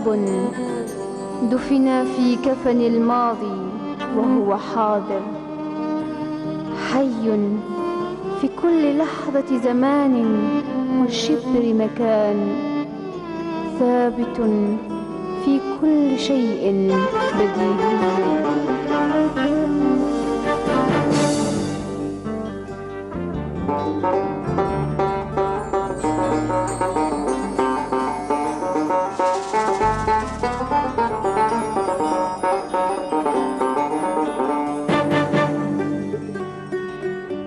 قلب دفن في كفن الماضي وهو حاضر، حي في كل لحظة زمان وشبر مكان، ثابت في كل شيء بديل.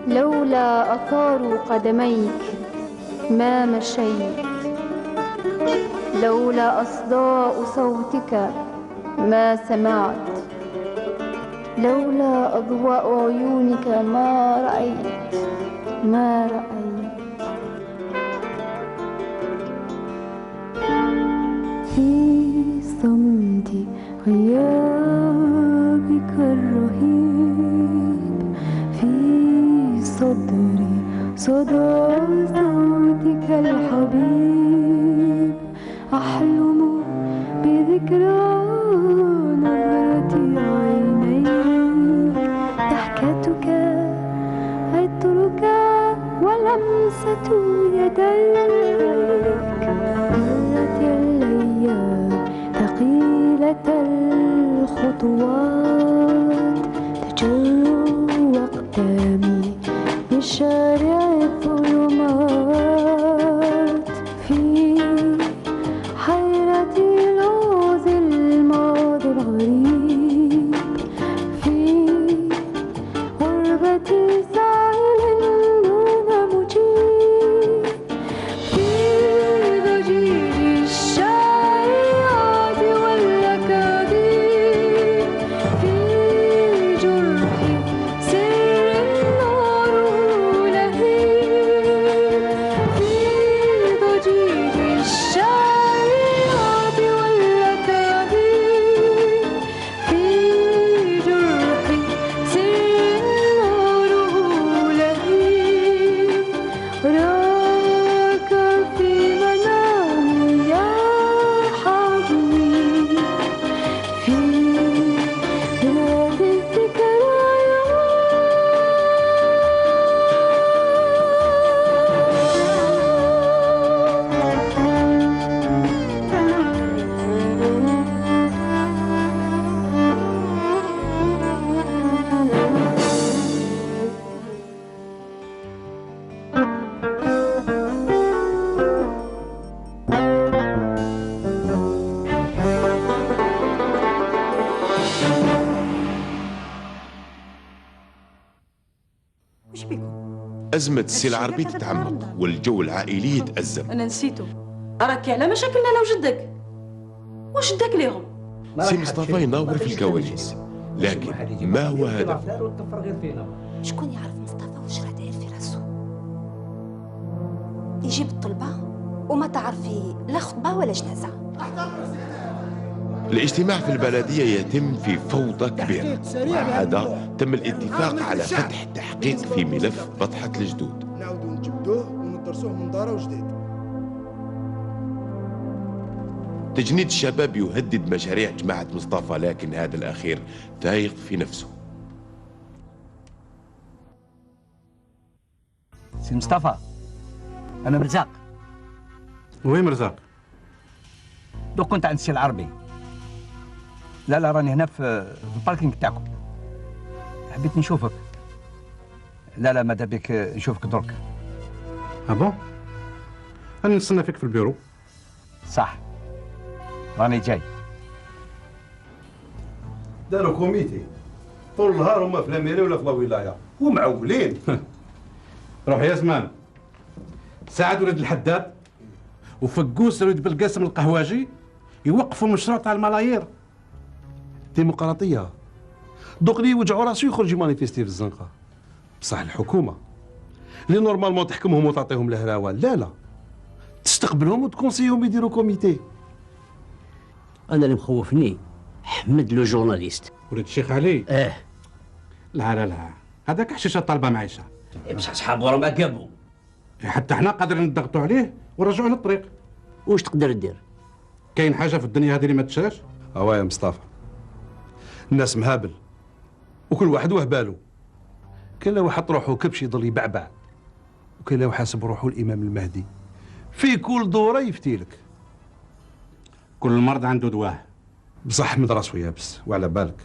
لولا آثار قدميك ما مشيت، لولا أصداء صوتك ما سمعت، لولا أضواء عيونك ما رأيت ما رأيت. في صمت غيابك الرهيب، في صدري صدى صوتك الحبيب، أحلم بذكرى نظرة عينيك، ضحكتك عطرك ولمسة يديك. مرت الأيام ثقيلة الخطوات، تجر أقدامي بشارع الظلمات، في حيرة لغز الماضي الغريب، في غربة ساحل دون مجيب، في ضجيج الشائعات والأكاذيب، في جرح سر النار لهيب، في ضجيج الشائعات والأكاذيب، في جرح سر النار لهيب. راك في منامي يا حبيب، في بلاد الذكريات. وش بيكم؟ أزمة السي العربي تتعمق والجو العائلي يتأزم. أنا نسيته، راكي على مشاكلنا أنا وجدك. وش جدك ليهم؟ سي مصطفى يناور في الكواليس، لكن ما هو هدف؟ شكون يعرف مصطفى وش راه داير في راسو؟ يجيب الطلبة وما تعرفي لا خطبة ولا جنازة. الاجتماع في البلدية يتم في فوضى كبيرة، وهذا تم الاتفاق على فتح تحقيق في ملف بطحة الجدود. نعاودو نجبدوه وندرسوه من دارة وجديد. تجنيد الشباب يهدد مشاريع جماعة مصطفى، لكن هذا الأخير فايق في نفسه. سي مصطفى، أنا مرزاق. وين مرزاق؟ دوك كنت عند السي العربي. لا راني هنا في الباركينغ تاعكم. حبيت نشوفك. لا ماذا بك نشوفك درك. بون؟ أنا نستنى فيك في البيرو. صح، راني جاي. داروا كوميتي طول النهار هما في الاميري ولا في الولايه ومعولين. روح يا زمان ساعد ولد الحداد وفقوس ولد بالقاسم القهواجي يوقفوا المشروع تاع الملايير. ديمقراطيه دوك اللي يوجعوا راسو يخرج مانيفيستي في الزنقه، بصح الحكومه اللي نورمالمون تحكمهم وتعطيهم الهراوه لا تستقبلهم وتكونسيهم يديروا كوميتي. انا اللي مخوفني حمد لو جورناليست ولد الشيخ علي. لا هذاك حشيشه طالبه معيشه. بصح صحابو راهم قابوا. حتى حنا قادرين نضغطوا عليه ونرجعوه للطريق. واش تقدر دير؟ كاين حاجه في الدنيا هذه اللي ما تشراش؟ اوا يا مصطفى، الناس مهابل وكل واحد وهبالو. كاين اللي حط روحه كبش يضل يبعبع، وكاين اللي حاسب روحه الامام المهدي، في كل دوره يفتيلك. كل مرض عنده دواه. بصح من راسو يابس، وعلى بالك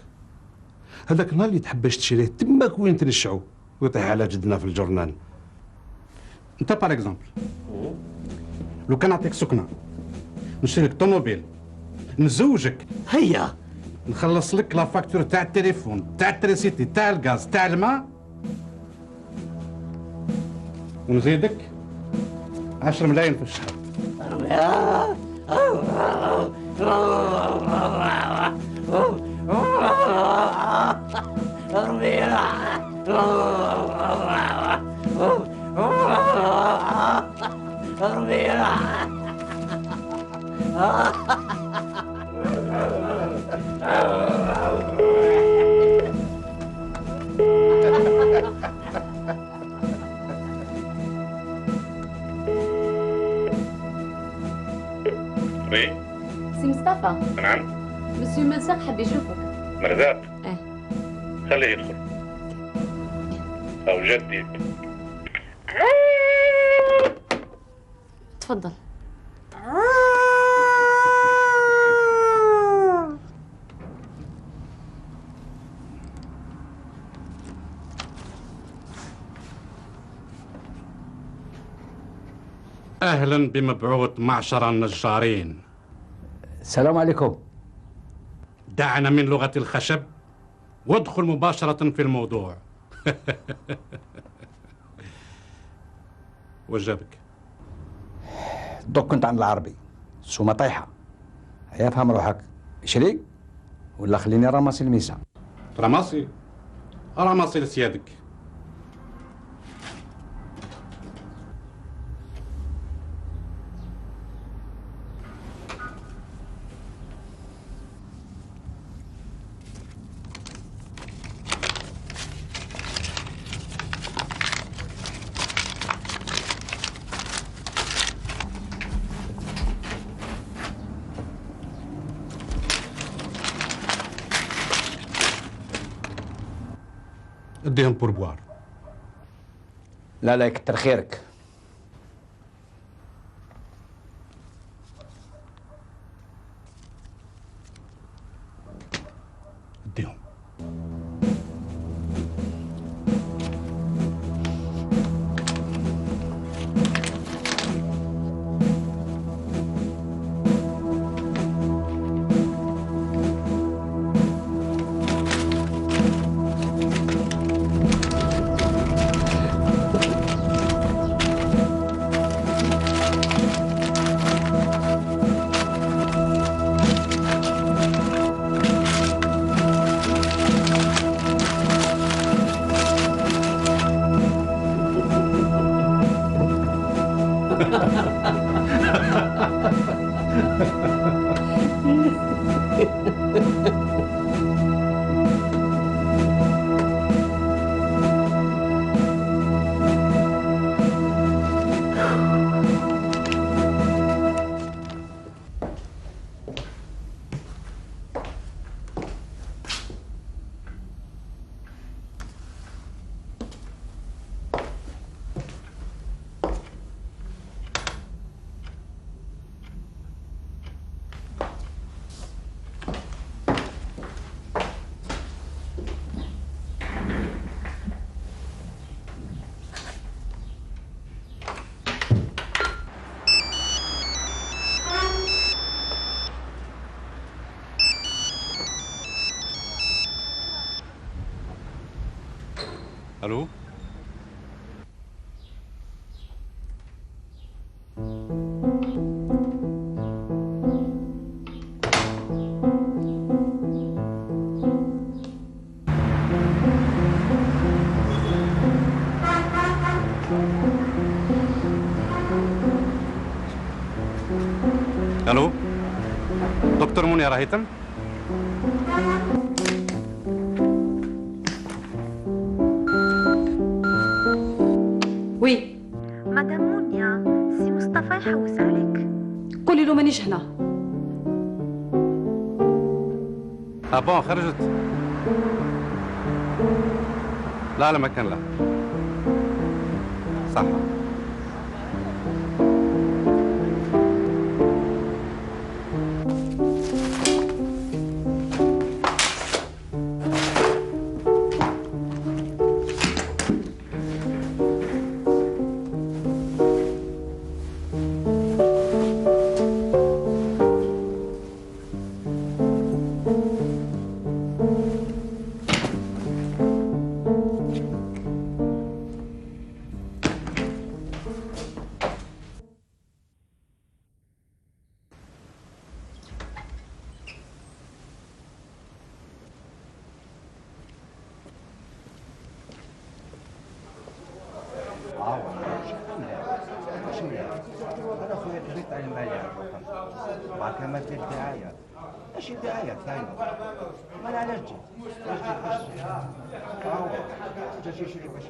هذاك النهار اللي تحبش تشريه تماك وين تنشعو ويطيح على جدنا في الجورنال. انت بار اكزومبل لو كان نعطيك سكنه، نشري لك طوموبيل، نزوجك، هيا نخلص لك لا فاكتور تاع التليفون، تاع التريسيتي، تاع الغاز، تاع الماء، ونزيدك 10 ملايين في الشهر. وي سي مصطفى، نعم. مسيو منساق حب يشوفك. مرزاق ايه خليه يدخل. او جدي. تفضل. اهلا بمبعوث معشر النجارين. السلام عليكم. دعنا من لغه الخشب وادخل مباشره في الموضوع. وجابك؟ دوك كنت عند العربي سومه طايحه. هيا فهم روحك، شريك ولا خليني راماسي الميسا. رماسي لسيادك. اديهم بوربوار. لا لا يكتر خيرك. اديهم. الو. الو دكتور منير هيثم. وي مدام مونيا، سي مصطفى يحوس عليك. قولي له مانيش هنا. بون خرجت. لا ما كان لا. صح. انا خويا كبرت على الملاعب مع كما في الدعايه ماشي دعايه ثانيه ما انا علاش جيت باش جا شي شري باش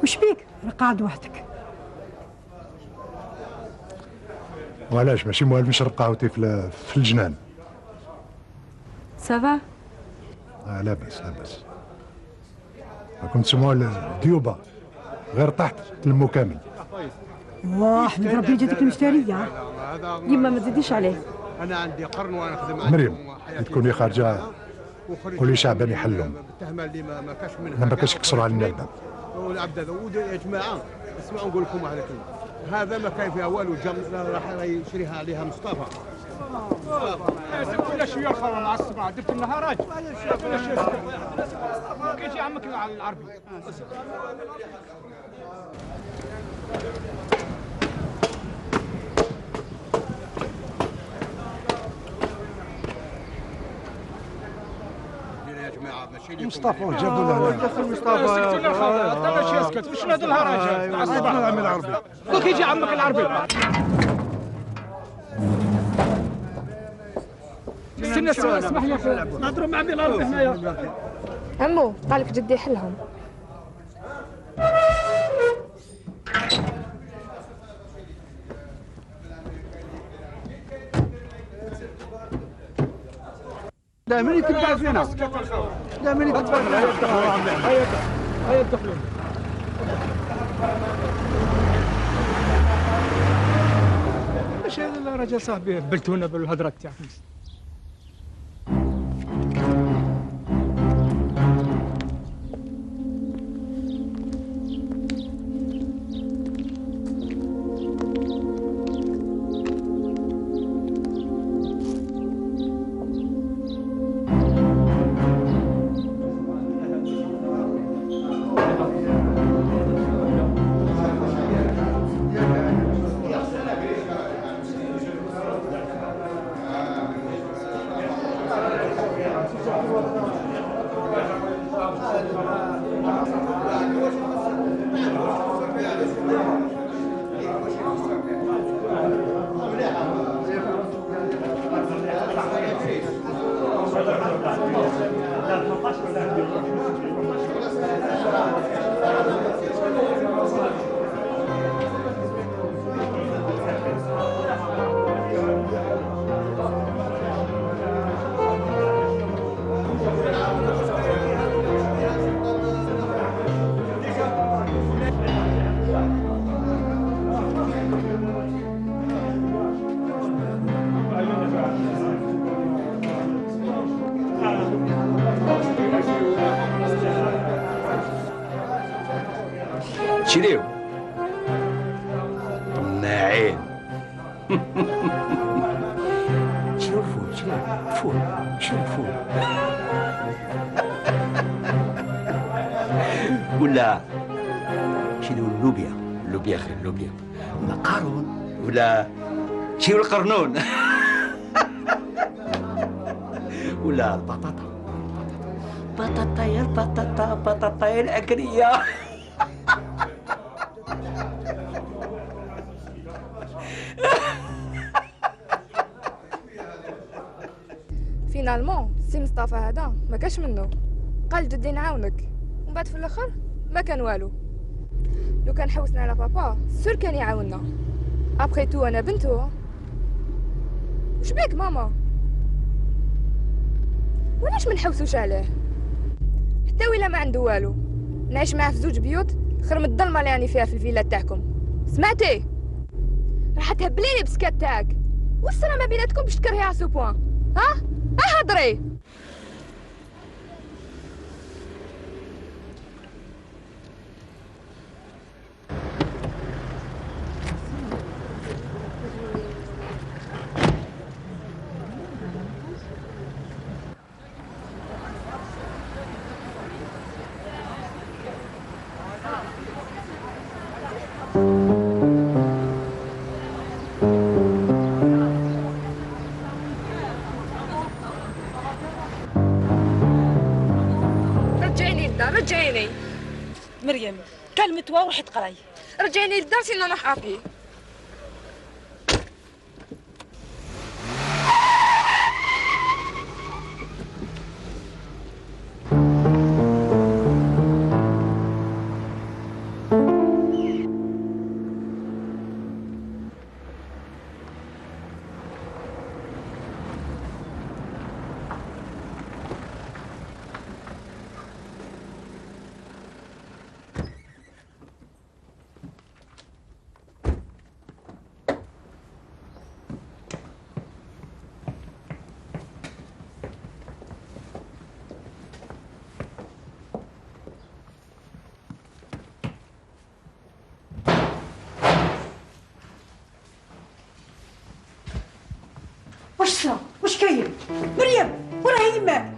وش بيك؟ قاعد وحدك. وعلاش ماشي مهم نشرب قهوتي في الجنان؟ سافا؟ لاباس لاباس. كنت سموها الديوبه غير تحت تلمو كامل. واه حمد ربي جاتك المشتريه. يما ما تزيديش عليه. انا عندي قرن وانا نخدم مريم تكوني خارجه قولي شعبان يحلهم. التهمه اللي ما كاش منها ما كاش يكسروا علينا الباب. والعبد هذا يا جماعه اسمعوا نقول لكم على كلمه هذا ما كاين فيها والو راح يشريها عليها مصطفى. كل شويه الخبر مع الصباح درت النهارات كل شويه كيجي عمك العربي. مصطفى جابوا له مصطفى سكتي له خبر انا شي اسكت وش هذا الهراج مع الصباح العربي كيجي عمك العربي. استنى اسمح لي اخويا نهضروا مع عمي العربي هنايا. عمو قال لك جدي حلهم. دائما يتبع فينا دائما يتبع فينا. هيا الدخلون ايش هذا الرجال صاحبي بلتونا بالهضره تاعكم. شريو ناعين. شوفوا ولا شنو اللوبيا خير اللوبيا مقارون ولا شنو القرنون ولا البطاطا بطاطا يا الأكرية. فينالمون سي مصطفى هذا ما كاش منه، قال جدي نعاونك، ومن بعد في الاخر ما كان والو. لو كان حوسنا على بابا سور كان يعاوننا. ابخي تو انا بنتو. وش بيك ماما؟ ولاش ما نحوسوش عليه؟ حتى ولا ما عنده والو، نعيش معاه في زوج بيوت خير من الظلمه اللي راني فيها في الفيلا تاعكم. سمعتي؟ راح تهبلي لي بسكات تاعك. والسنه ما بيناتكم باش تكرهي على سو بوان؟ ها هضري. رجعيني مريم كلمة وروحي تقراي. رجعيني للدار سينو انا حابي. واش صرا؟ واش كاين؟ مريم وراه يماك.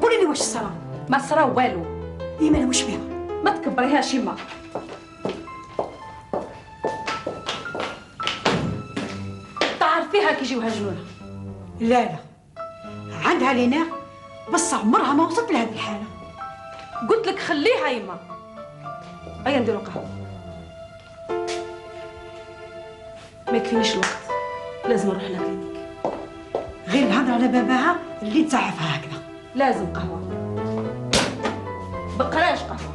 قولي لي واش صرا؟ ما صرا والو. ايمان واش فيها؟ ما تكبريهاش يما. تعرفيها كي يجيوها جنونها. لا عندها لينا بس عمرها ما وصلت لهذه الحاله. قلت لك خليها يما. هيا نديرو قهوه. ما يكفينيش الوقت، لازم نروح لكلينيك. غير الهضره على باباها اللي تزعفها هكذا. لازم قهوه، بقراش قهوه.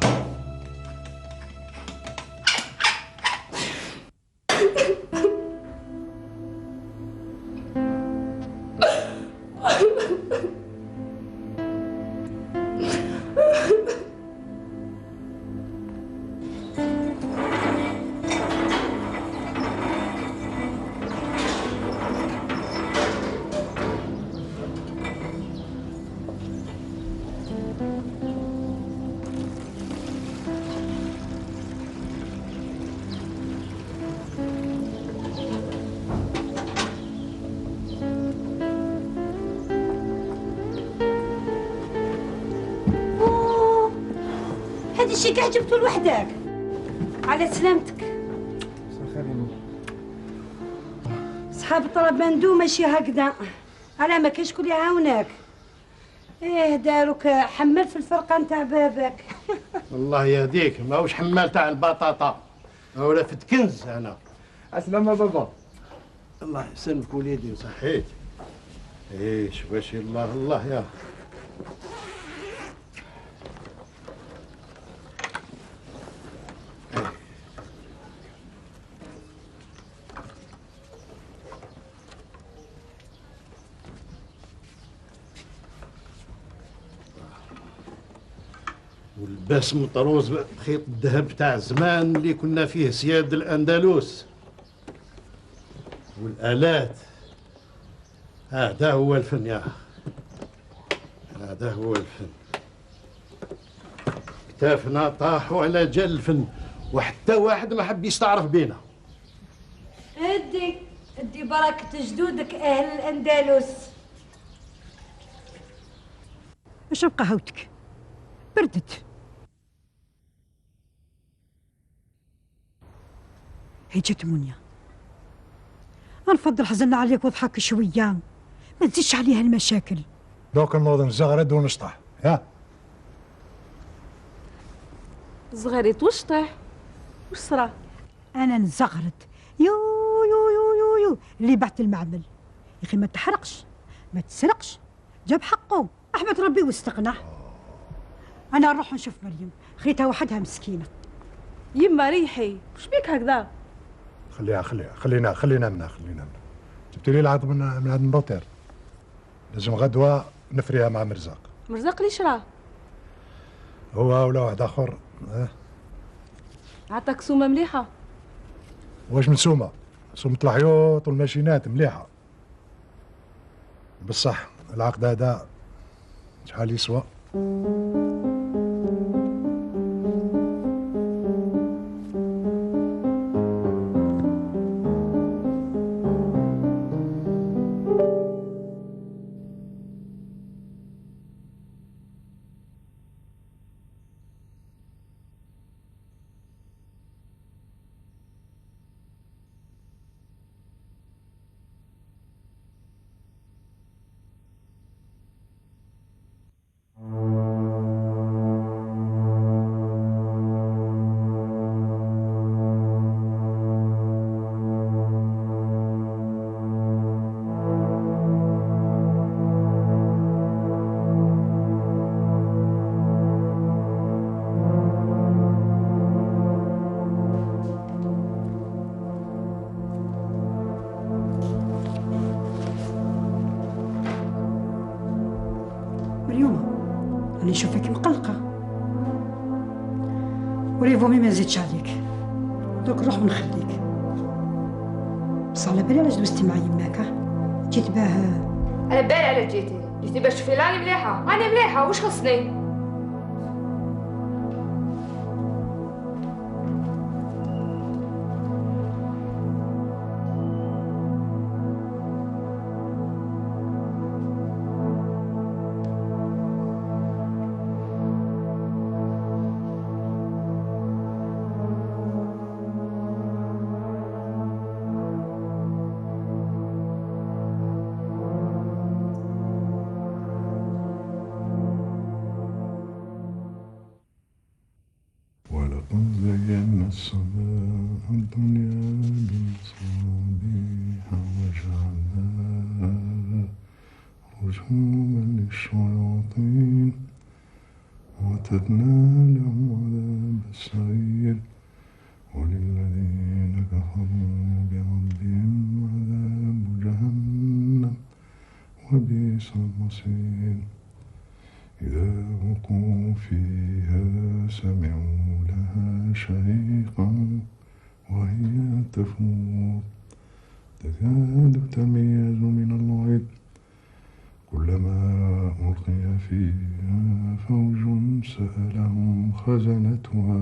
هذا الشيء كاع جبتو لوحدك. على سلامتك. صحاب طلب مندو ماشي هكذا، على ما كاين شكون يعاونك. ايه داروك حمل في الفرقه نتاع بابك. الله يهديك، ماهوش حمال تاع البطاطا ولا فت كنز. انا السلامة بابا. الله يسلمك وليدي وصحيت. ايش باش الله الله يا والباس مطروز بخيط الذهب تاع زمان اللي كنا فيه سياد الأندلس. والآلات، هذا هو الفن يا أخي، هذا هو الفن. كتافنا طاحوا على جال الفن وحتى واحد ما حب يستعرف بينا. ادي بركة جدودك أهل الأندلس. اشرب قهوتك، بردت. هي جات منيا، نفضل حزن عليك واضحك شوية، ما تزيدش عليها المشاكل. دوك نوض نزغرد ونشطح. ها صغيري توشطح. وش صرا؟ انا نزغرت يو يو يو يو يو اللي بعت المعمل يا اخي ما تحرقش ما تسرقش جاب حقه احمد ربي واستغنى. انا نروح نشوف مريم خيتها وحدها مسكينه. يما ريحي وش بيك هكذا؟ خلينا منها. جبت لي العظم من هذا النوتير، لازم غدوه نفريها مع مرزاق. مرزاق ليش راه؟ هو ولا واحد اخر. عطاك سومه مليحه. واش من سومه الحيوط والماشينات مليحه، بصح العقد هذا شحال يسوى؟ أنا نشوفك مقلقة وليفومي ما نزيدش عليك، دوك نروح ونخليك. بصح على بالي علاش دوزتي مع يماك؟ جيت باه على بالي علاش جيتي باش تشوفي راني مليحة، راني مليحة واش خصني؟ ولقد زينا السماء الدنيا بمصابيح وجعلناها رجوما للشياطين وأعتدنا لهم عذاب السعير وللذين كفروا بربهم عذاب جهنم وبئس المصير. إذا وقوا فيها سمعوا لها شهيقا وهي تفور تكاد تميز من الغيظ كلما ألقي فيها فوج سألهم خزنتها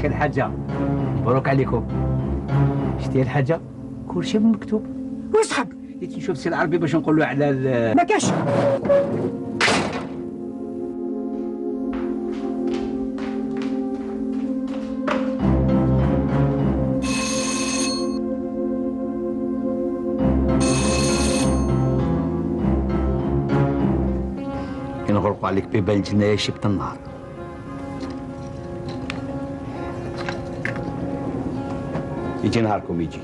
الحاجة مبروك عليكم. شتي الحاجة كل شيء مكتوب. واسحب جيت نشوف سي العربي باش نقول له على ما كاش. يطلق عليك بيبان الجناية شبت النهار. يجي نهاركم يجي.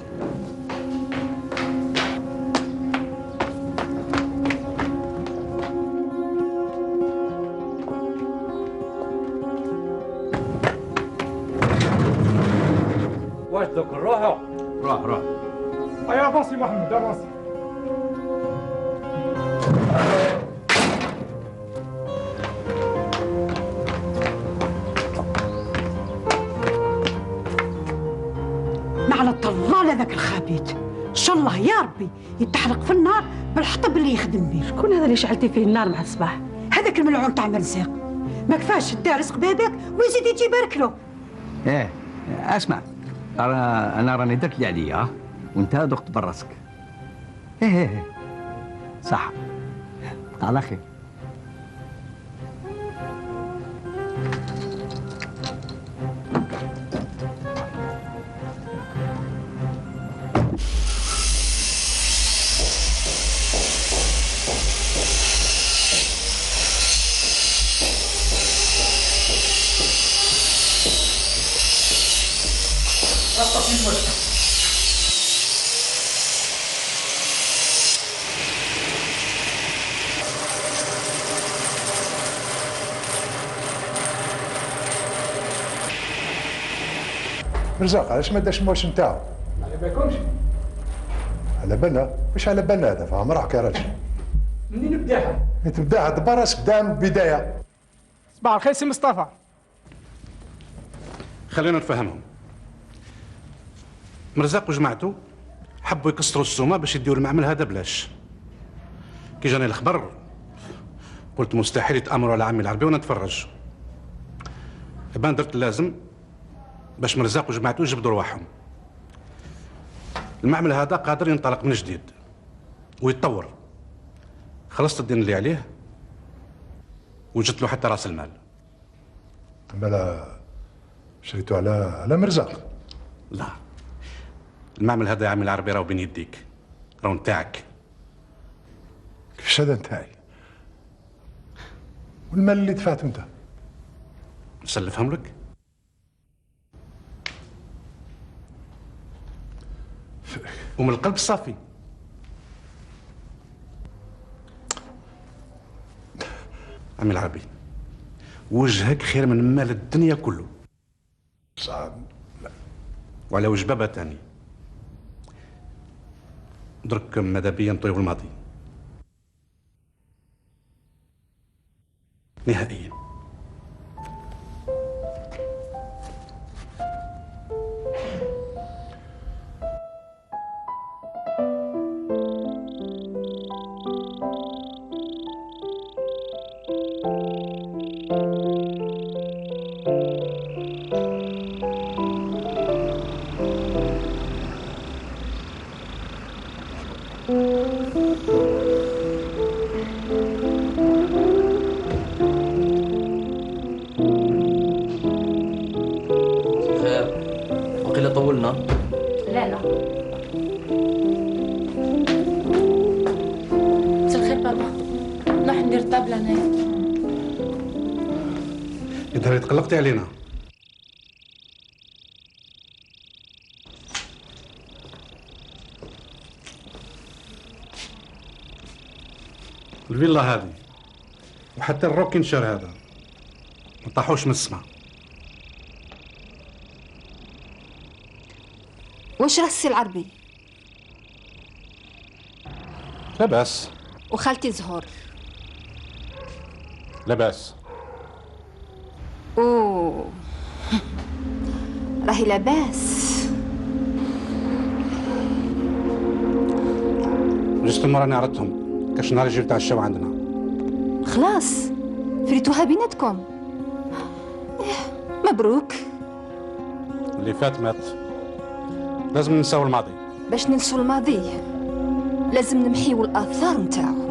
واش دوك نروحو؟ روح. ايا افونسي محمد افونسي. نعلى طلال هذاك الخبيث ان شاء الله يا ربي يتحرق في النار بالحطب اللي يخدم بيه. شكون هذا اللي شعلتي فيه النار مع الصباح؟ هذاك الملعون تاع مرزاق ما كفاش دا رزق باباك ويزيد يجي يبارك له. اسمع، انا راني درت اللي عليا وانت ذقت براسك. ايه صح. على خير. مرزاق علاش ما داش الموش نتاعو؟ على بالكمش على بالنا مش على بالنا هذا فاهم روحك يا راجل. منين نبداها؟ تبداها دبر راسك بدا من البدايه. صباح الخير سي مصطفى. خلينا نفهمهم. مرزاق وجماعته حبوا يكسروا السومه باش يديوا المعمل هذا بلاش. كي جاني الخبر قلت مستحيل يتامروا على عمي العربي ونتفرج. بان درت اللازم باش مرزاق وجماعته يجبدوا رواحهم. المعمل هذا قادر ينطلق من جديد ويتطور. خلصت الدين اللي عليه وجدت له حتى راس المال. بلا شريتو على مرزاق؟ لا، المعمل هذا يا عمي العربي راهو بين يديك، راهو نتاعك. كيفاش هذا نتاعي؟ والمال اللي دفعته انت؟ نسلفهم لك؟ ومن القلب الصافي. عمي العربي وجهك خير من مال الدنيا كله. صعب. وعلى وجبابة تاني درك ماذا بيا نطيب الماضي نهائيا. وقيل طولنا. لا مساء الخير بابا، نروح ندير طابلة هنايا. انت تقلقتي علينا. الفيلا هذه وحتى الروكنشر هذا ما طاحوش من السماء. واش راه السي العربي؟ لا باس. وخالتي زهور؟ لا باس. اوه راهي لاباس. جست المرة عرضتهم كاش نهار يجيو تاع الشو عندنا. خلاص فريتوها بيناتكم. مبروك. اللي فات مات، لازم ننساو الماضي. باش ننسوا الماضي لازم نمحيو الآثار نتاعو.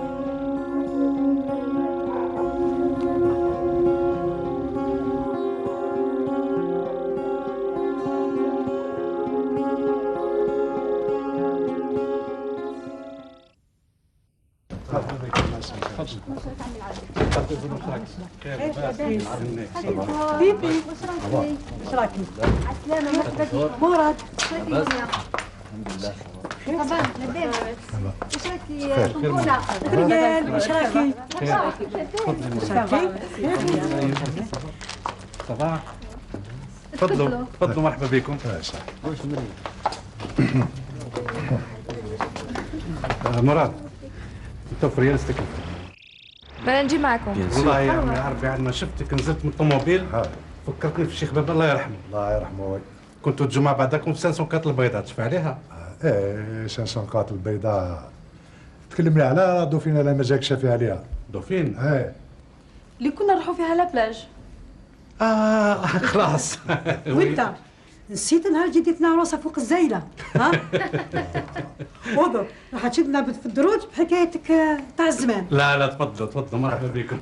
بيبي واش راكي؟ عسلامة مرحبا مراد الحمد لله. صباح لاباس واش راكي طنبونة؟ ريال واش راكي؟ واش راكي؟ صباح تفضلوا تفضلوا مرحبا بكم. مراد انت فريال استكل. بلا نجي معكم. والله يا عمي عربي بعد ما شفتك نزلت من الطوموبيل فكرتني في الشيخ بابا الله يرحمه. الله يرحمه. كنتوا تجوا مع بعضكم في 500 قاتل البيضاء تشفى عليها؟ ايه 500 قاتل البيضاء تكلمني على دوفين لا مزاك شافي عليها. دوفين؟ ايه اللي كنا نروحوا فيها لابلاج. خلاص. وانت نسيت نهار جديتنا عروسه فوق الزايله ها؟ وضو راح تشدنا في الدروج بحكايتك تاع الزمان. لا لا تفضلوا تفضلوا مرحبا بكم.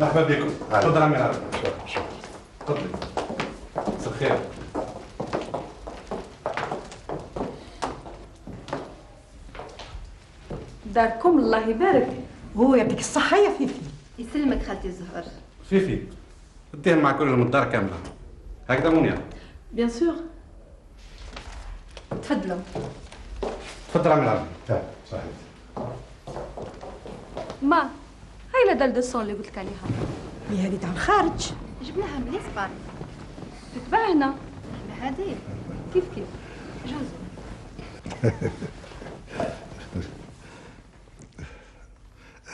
مرحبا بكم. تفضل عمي العربي. تفضلي. مساء الخير. داركم الله يبارك. هو يعطيك الصحة يا فيفي. يسلمك خالتي الزهر. فيفي اديهم مع كل من الدار كامله. هكذا منيا. بيان سور. تفضلوا. تفضل عمي العربي. صحيح. ما هاي لا دال دو سون اللي قلت لك عليها. هي هذه تاع الخارج. جبناها من الاسبان. تتباع هنا. هذه كيف جوزو.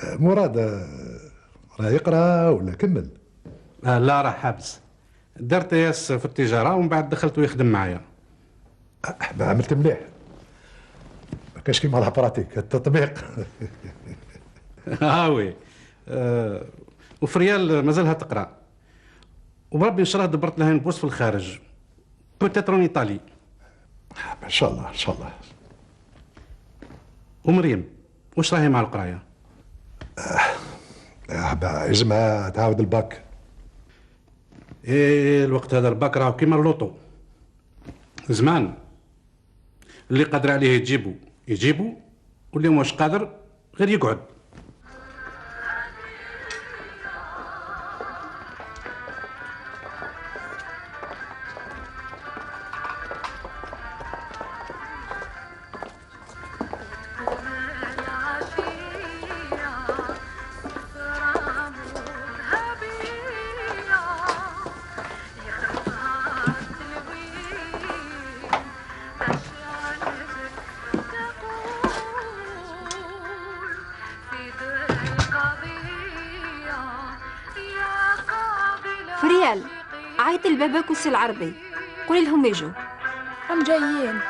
مراد راه يقرا ولا كمل؟ لا راه حابس. درت ياس في التجاره ومن بعد دخلت يخدم معايا. عملت مليح. ما كاش كيما لا براتيك التطبيق. وي. وفريال مازالها تقرا. وبربي ان شاء الله دبرت لها بوست في الخارج. بوتيتر اون ايطالي. ان شاء الله ان شاء الله. ومريم واش راهي مع القرايه؟ يلزمها تعاود الباك. ايه الوقت هذا الباك راهو كيما اللوطو. زمان اللي قادر عليه يجيبو واللي مش قادر غير يقعد. فريال عيط لباباك وسي العربي قولي لهم يجوا. هم جايين.